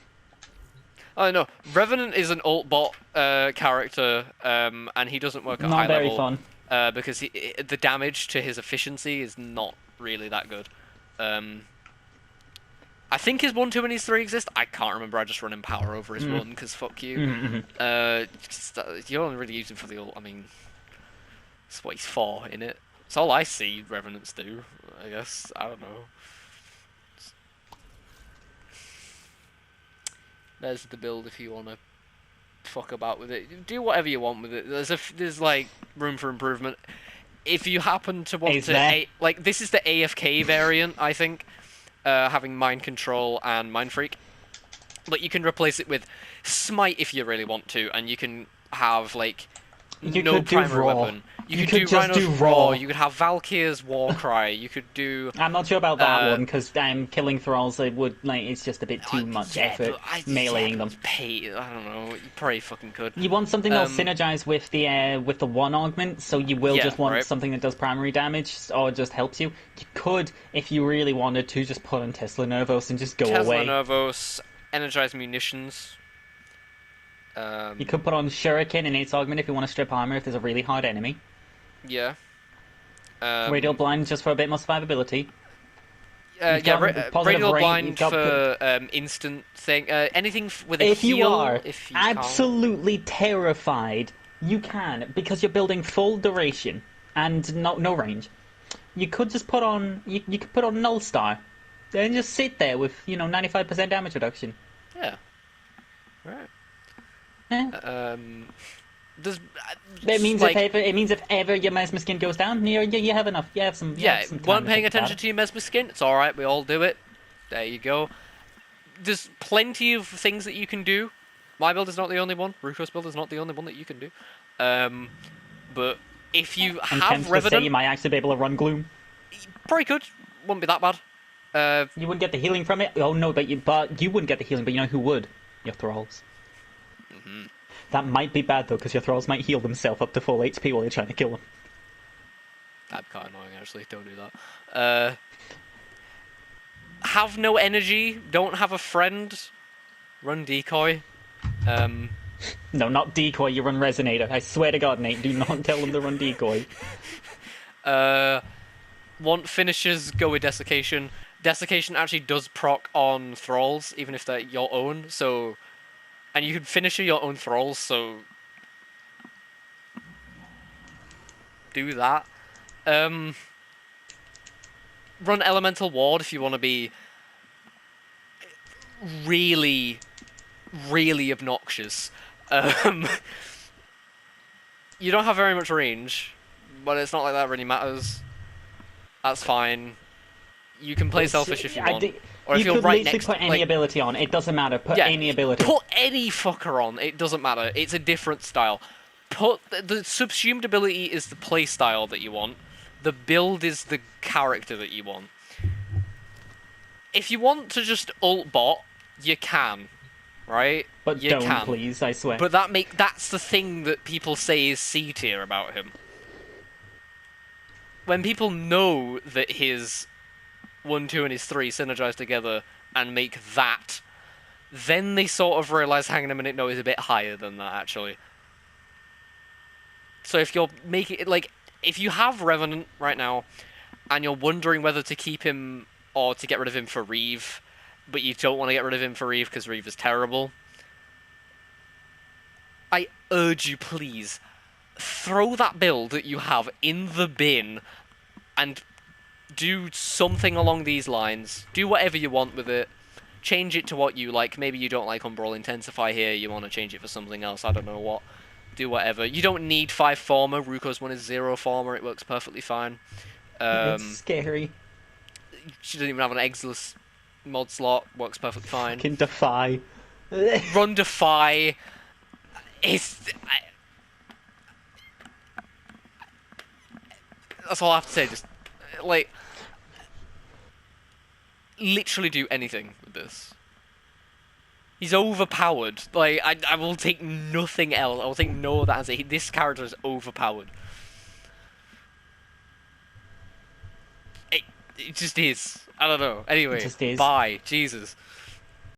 Oh no, Revenant is an alt bot character, and he doesn't work at high level. Not very fun. Because the damage to his efficiency is not really that good. I think his 1, 2, and his 3 exist. I can't remember. I just run in power over his 1 because fuck you. You only really use him for the ult. I mean, that's what he's for, innit? It's all I see Revenants do. I guess I don't know. There's the build if you want to fuck about with it. Do whatever you want with it. There's like room for improvement. If you happen to want like this is the AFK variant, I think, having mind control and mind freak. Like, you can replace it with Smite if you really want to, and you can have, like, no primary weapon. You could do Rhino's Raw. You could have Valkyr's Warcry. You could do... I'm not sure about that one, because killing thralls, it's just a bit too much effort meleeing them. I don't know, you probably fucking could. You want something that'll synergize with the one augment, so you will just want something that does primary damage, or just helps you. You could, if you really wanted to, just put on Tesla Nervos and just go away. Tesla Nervos, Energized Munitions. You could put on Shuriken and 8's augment if you want to strip armor if there's a really hard enemy. Yeah. Radial Blind just for a bit more survivability. Radial Blind for instant thing. Anything with a heal. If you are absolutely terrified, you can, because you're building full duration and no range. You could just put on you could put on Null Star, and just sit there with 95% damage reduction. Yeah. Right. Yeah. It means if ever your Mesmer skin goes down, you have enough. You have some. Weren't paying attention to your Mesmer skin. It's all right. We all do it. There you go. There's plenty of things that you can do. My build is not the only one. Ruko's build is not the only one that you can do. But if you have Revenant, you might actually be able to run Gloom. Probably could. Wouldn't be that bad. You wouldn't get the healing from it. Oh no, but you wouldn't get the healing. But you know who would? Your thralls. That might be bad though, because your thralls might heal themselves up to full HP while you're trying to kill them. That'd be kind of annoying, actually. Don't do that. Have no energy. Don't have a friend. Run decoy. No, not decoy. You run Resonator. I swear to God, Nate. Do not tell them to run decoy. Want finishers? Go with desiccation. Desiccation actually does proc on thralls, even if they're your own. So. And you can finish your own thralls, so do that. Run Elemental Ward if you want to be really, really obnoxious. You don't have very much range, but it's not like that really matters. That's fine. You can play selfish if you want. Or if you're right next to put any ability on. It doesn't matter. Put any ability. Put any fucker on. It doesn't matter. It's a different style. Put the subsumed ability is the play style that you want. The build is the character that you want. If you want to just ult bot, you can, right? But you can. Please, I swear. But that's the thing that people say is C tier about him. When people know that his 1, 2, and his 3 synergize together and make that, then they sort of realize, hang on a minute, no, he's a bit higher than that, actually. So if you're making it, like, if you have Revenant right now, and you're wondering whether to keep him or to get rid of him for Reeve, but you don't want to get rid of him for Reeve because Reeve is terrible, I urge you, please, throw that build that you have in the bin and do something along these lines. Do whatever you want with it. Change it to what you like. Maybe you don't like Umbral Intensify here. You want to change it for something else. I don't know what. Do whatever. You don't need 5 Former. Ruko's one is 0 Former. It works perfectly fine. It's scary. She doesn't even have an Exilus mod slot. Works perfectly fine. Fucking Defy. Run Defy. That's all I have to say. Just, like, literally do anything with this. He's overpowered. Like, I will take nothing else. I will take no other answer. This character is overpowered. It just is. I don't know. Anyway, it just is. Bye. Jesus.